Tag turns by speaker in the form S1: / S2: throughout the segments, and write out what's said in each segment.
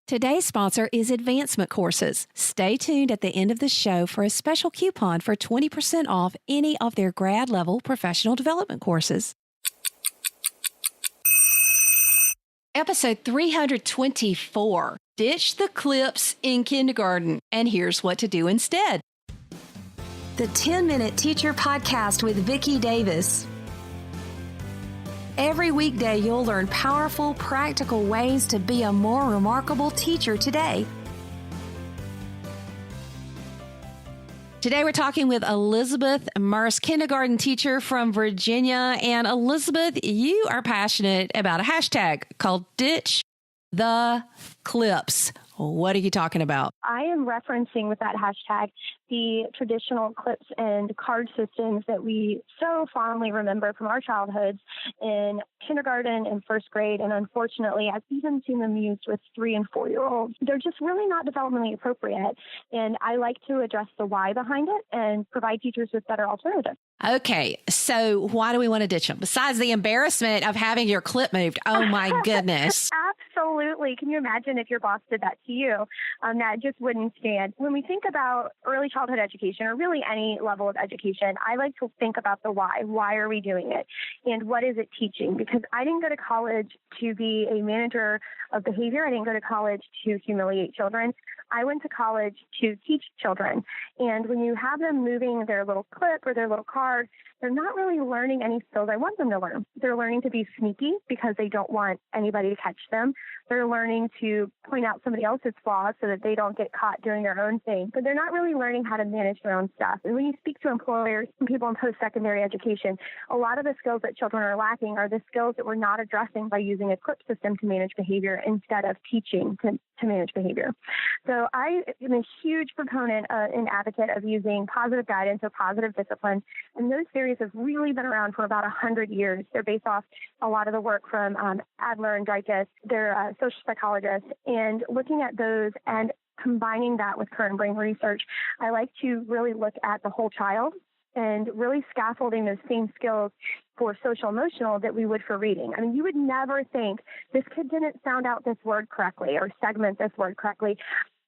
S1: Today's sponsor is Advancement Courses. Stay tuned at the end of the show for a special coupon for 20% off any of their grad level professional development courses. Episode 324, Ditch the Clips in Kindergarten, and here's what to do instead. The 10-Minute Teacher Podcast with Vicki Davis. Every weekday, you'll learn powerful, practical ways to be a more remarkable teacher today. Today, we're talking with Elizabeth Merce, kindergarten teacher from Virginia. And Elizabeth, you are passionate about a hashtag called Ditch the Clips. What are you talking about?
S2: I am referencing with that hashtag the traditional clips and card systems that we so fondly remember from our childhoods in kindergarten and first grade. And unfortunately, I've even seen them used with 3- and 4-year-olds. They're just really not developmentally appropriate. And I like to address the why behind it and provide teachers with better alternatives.
S1: Okay, so why do we want to ditch them? Besides the embarrassment of having your clip moved. Oh, my goodness.
S2: Absolutely. Can you imagine if your boss did that to you? That just wouldn't stand. When we think about early childhood education, or really any level of education, I like to think about the why. Why are we doing it? And what is it teaching? Because I didn't go to college to be a manager of behavior. I didn't go to college to humiliate children. I went to college to teach children. And when you have them moving their little clip or their little card, they're not really learning any skills I want them to learn. They're learning to be sneaky because they don't want anybody to catch them. They're learning to point out somebody else's flaws so that they don't get caught doing their own thing. But they're not really learning how to manage their own stuff. And when you speak to employers and people in post-secondary education, a lot of the skills that children are lacking are the skills that we're not addressing by using a clip system to manage behavior instead of teaching to manage behavior. So I am a huge proponent and advocate of using positive guidance or positive discipline. And those theories have really been around for about 100 years. They're based off a lot of the work from Adler and Dreykus. They're social psychologists. And looking at those and combining that with current brain research, I like to really look at the whole child and really scaffolding those same skills for social emotional that we would for reading. I mean, you would never think this kid didn't sound out this word correctly or segment this word correctly.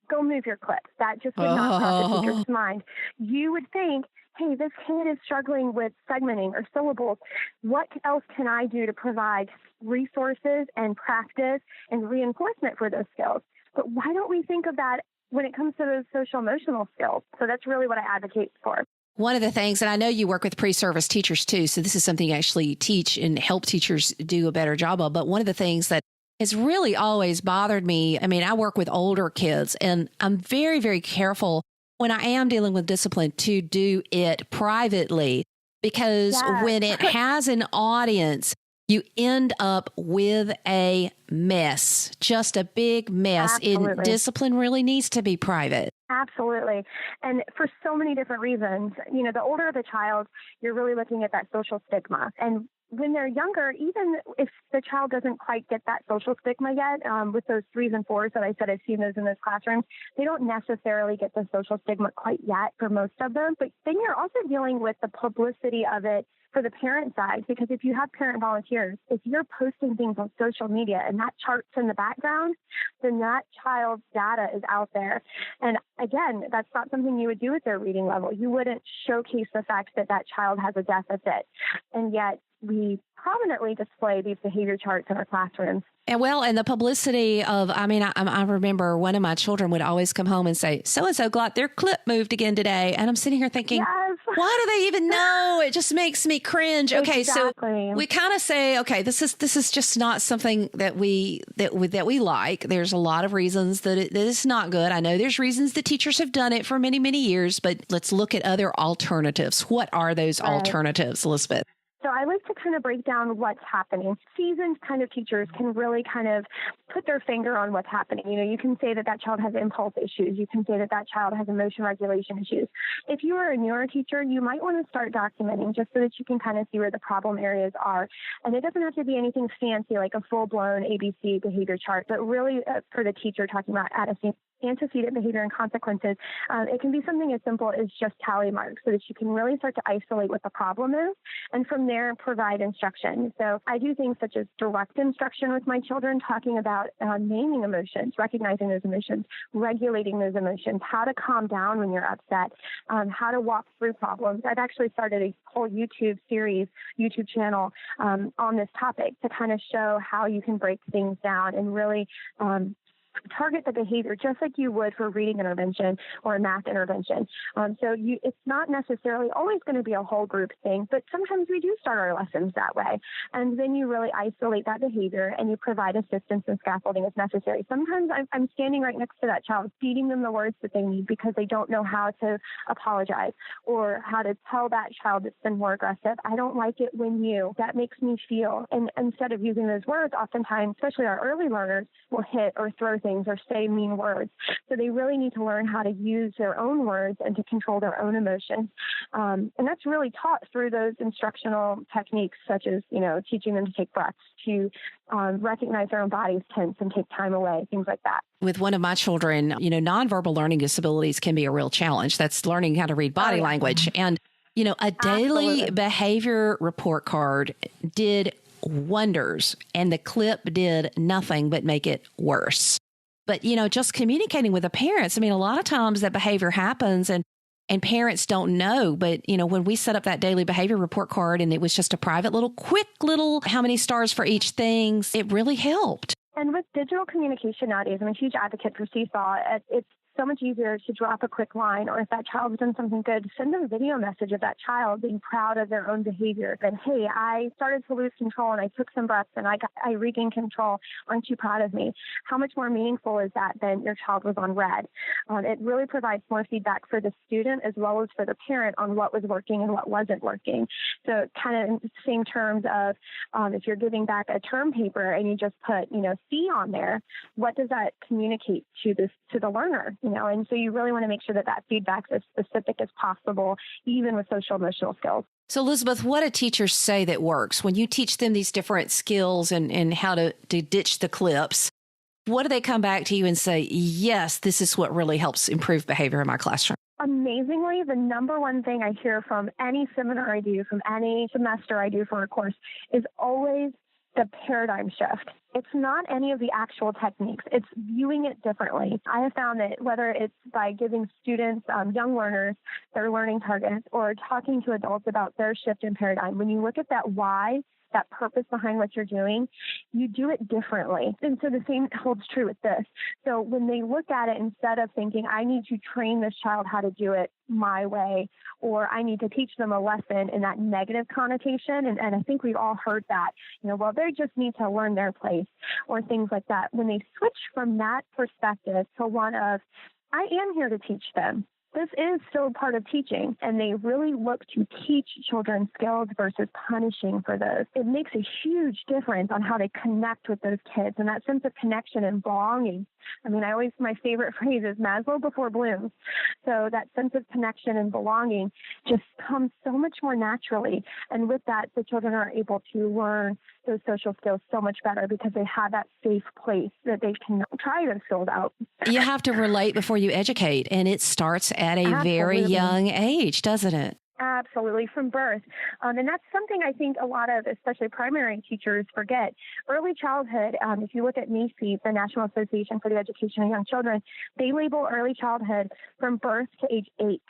S2: Go move your clip. That just would not cross the teacher's mind. You would think, hey, this kid is struggling with segmenting or syllables. What else can I do to provide resources and practice and reinforcement for those skills? But why don't we think of that when it comes to those social emotional skills? So that's really what I advocate for.
S1: One of the things, and I know you work with pre-service teachers too, so this is something you actually teach and help teachers do a better job of. But one of the things that has really always bothered me, I mean, I work with older kids, and I'm very, very careful when I am dealing with discipline to do it privately, because when it has an audience, you end up with a mess, just a big mess. And discipline really needs to be private.
S2: Absolutely. And for so many different reasons. You know, the older the child, you're really looking at that social stigma. And when they're younger, even if the child doesn't quite get that social stigma yet, with those 3s and 4s that I said I've seen those in those classrooms, they don't necessarily get the social stigma quite yet for most of them. But then you're also dealing with the publicity of it for the parent side, because if you have parent volunteers, if you're posting things on social media and that chart's in the background, then that child's data is out there. And again, that's not something you would do at their reading level. You wouldn't showcase the fact that that child has a deficit. And yet we prominently display these behavior charts in our classrooms.
S1: And the publicity of, I mean, I remember one of my children would always come home and say, so-and-so got their clip moved again today. And I'm sitting here thinking, why do they even know? It just makes me cringe. Okay. So we kind of say, okay, this is just not something that we like. There's a lot of reasons that it's not good. I know there's reasons that teachers have done it for many, many years, but let's look at other alternatives. What are those alternatives, Elizabeth?
S2: So I like to kind of break down what's happening. Seasoned kind of teachers can really kind of put their finger on what's happening. You know, you can say that that child has impulse issues. You can say that that child has emotion regulation issues. If you are a newer teacher, you might want to start documenting just so that you can kind of see where the problem areas are. And it doesn't have to be anything fancy like a full-blown ABC behavior chart, but really for the teacher talking about antecedent behavior and consequences, it can be something as simple as just tally marks so that you can really start to isolate what the problem is. And from there provide instruction. So I do things such as direct instruction with my children, talking about naming emotions, recognizing those emotions, regulating those emotions, how to calm down when you're upset, how to walk through problems. I've actually started a whole YouTube channel on this topic to kind of show how you can break things down and really target the behavior just like you would for reading intervention or a math intervention. It's not necessarily always going to be a whole group thing, but sometimes we do start our lessons that way. And then you really isolate that behavior and you provide assistance and scaffolding as necessary. Sometimes I'm standing right next to that child, feeding them the words that they need because they don't know how to apologize or how to tell that child that's been more aggressive, I don't like it when that makes me feel. And instead of using those words, oftentimes, especially our early learners, will hit or throw things or say mean words. So they really need to learn how to use their own words and to control their own emotions. And that's really taught through those instructional techniques, such as, teaching them to take breaths, to recognize their own bodies tense and take time away, things like that.
S1: With one of my children, nonverbal learning disabilities can be a real challenge. That's learning how to read body language. And, a daily behavior report card did wonders, and the clip did nothing but make it worse. But, just communicating with the parents, a lot of times that behavior happens and parents don't know. But, when we set up that daily behavior report card and it was just a private quick little how many stars for each thing, it really helped.
S2: And with digital communication nowadays, I'm a huge advocate for Seesaw. It's so much easier to drop a quick line, or if that child's done something good, send them a video message of that child being proud of their own behavior. And, hey, I started to lose control and I took some breaths and I regained control. Aren't you proud of me? How much more meaningful is that than your child was on red? It really provides more feedback for the student as well as for the parent on what was working and what wasn't working. So kind of in the same terms of if you're giving back a term paper and you just put, C on there, what does that communicate to the learner? And so you really want to make sure that feedback's as specific as possible, even with social emotional skills.
S1: So, Elizabeth, what do teachers say that works? When you teach them these different skills and how to ditch the clips, what do they come back to you and say, yes, this is what really helps improve behavior in my classroom?
S2: Amazingly, the number one thing I hear from any seminar I do, from any semester I do for a course, is always the paradigm shift. It's not any of the actual techniques. It's viewing it differently. I have found that whether it's by giving students, young learners, their learning targets, or talking to adults about their shift in paradigm, when you look at that why, that purpose behind what you're doing, you do it differently. And so the same holds true with this. So when they look at it, instead of thinking, I need to train this child how to do it my way, or I need to teach them a lesson in that negative connotation, and I think we've all heard that, they just need to learn their place, or things like that. When they switch from that perspective to one of, I am here to teach them. This is still part of teaching, and they really look to teach children skills versus punishing for those. It makes a huge difference on how they connect with those kids and that sense of connection and belonging. My favorite phrase is Maslow before Bloom. So that sense of connection and belonging just comes so much more naturally. And with that, the children are able to learn those social skills so much better because they have that safe place that they can try those skills out.
S1: You have to relate before you educate, and it starts at a very young age, doesn't it?
S2: Absolutely, from birth. And that's something I think a lot of, especially primary teachers, forget. Early childhood, if you look at NAEYC, the National Association for the Education of Young Children, they label early childhood from birth to age 8.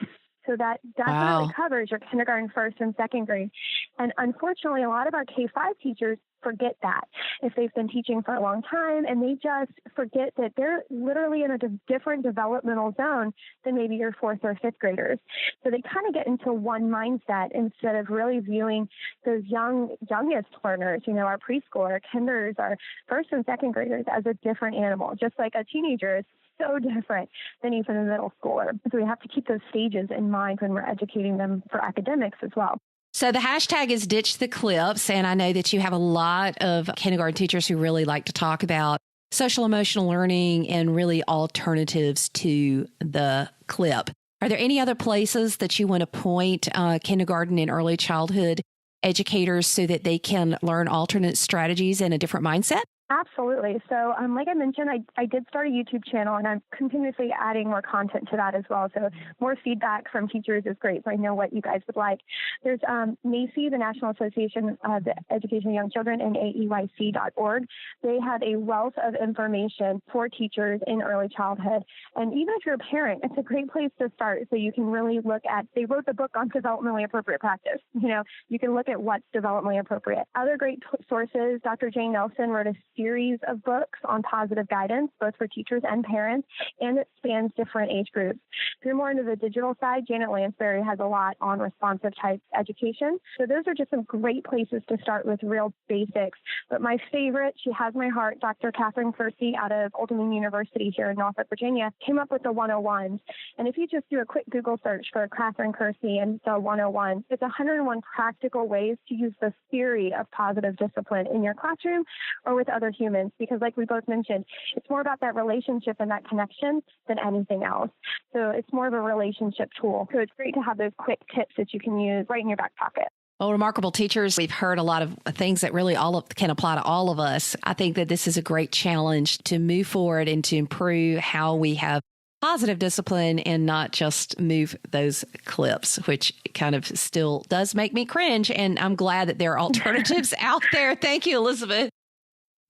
S2: So that definitely covers your kindergarten, first, and second grade. And unfortunately, a lot of our K-5 teachers forget that if they've been teaching for a long time, and they just forget that they're literally in a different developmental zone than maybe your fourth or fifth graders. So they kind of get into one mindset instead of really viewing those youngest learners, our preschool, our kinders, our first and second graders as a different animal, just like a teenager is so different than even a middle schooler. So we have to keep those stages in mind when we're educating them for academics as well.
S1: So the hashtag is Ditch the Clips, and I know that you have a lot of kindergarten teachers who really like to talk about social emotional learning and really alternatives to the clip. Are there any other places that you want to point kindergarten and early childhood educators so that they can learn alternate strategies and a different mindset?
S2: Absolutely. So, like I mentioned, I did start a YouTube channel, and I'm continuously adding more content to that as well. So more feedback from teachers is great, so I know what you guys would like. There's NACY, the National Association of the Education of Young Children, and AEYC.org. They have a wealth of information for teachers in early childhood. And even if you're a parent, it's a great place to start, so you can really look at, they wrote the book on developmentally appropriate practice. You can look at what's developmentally appropriate. Other great sources, Dr. Jane Nelson wrote a series of books on positive guidance, both for teachers and parents, and it spans different age groups. If you're more into the digital side, Janet Lansbury has a lot on responsive type education. So those are just some great places to start with real basics. But my favorite, she has my heart, Dr. Catherine Kersey out of Old Dominion University here in Norfolk, Virginia, came up with the 101s. And if you just do a quick Google search for Catherine Kersey and the 101, it's 101 practical ways to use the theory of positive discipline in your classroom or with other humans, because like we both mentioned, it's more about that relationship and that connection than anything else. So it's more of a relationship tool. So it's great to have those quick tips that you can use right in your back pocket.
S1: Well, Remarkable Teachers, we've heard a lot of things that really can apply to all of us. I think that this is a great challenge to move forward and to improve how we have positive discipline and not just move those clips, which kind of still does make me cringe. And I'm glad that there are alternatives out there. Thank you, Elizabeth.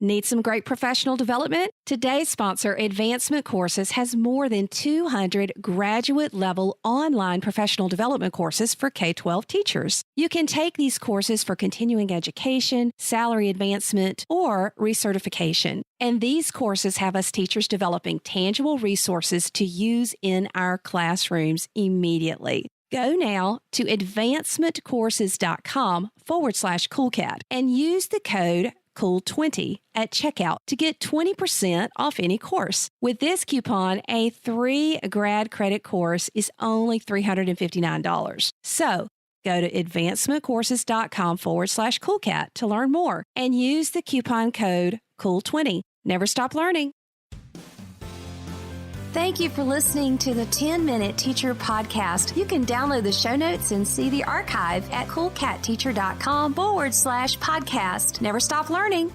S1: Need some great professional development? Today's sponsor, Advancement Courses, has more than 200 graduate-level online professional development courses for K-12 teachers. You can take these courses for continuing education, salary advancement, or recertification. And these courses have us teachers developing tangible resources to use in our classrooms immediately. Go now to advancementcourses.com/coolcat and use the code COOL20 at checkout to get 20% off any course. With this coupon, a 3 grad credit course is only $359. So go to advancementcourses.com/coolcat to learn more and use the coupon code COOL20. Never stop learning. Thank you for listening to the 10-Minute Teacher Podcast. You can download the show notes and see the archive at coolcatteacher.com/podcast. Never stop learning.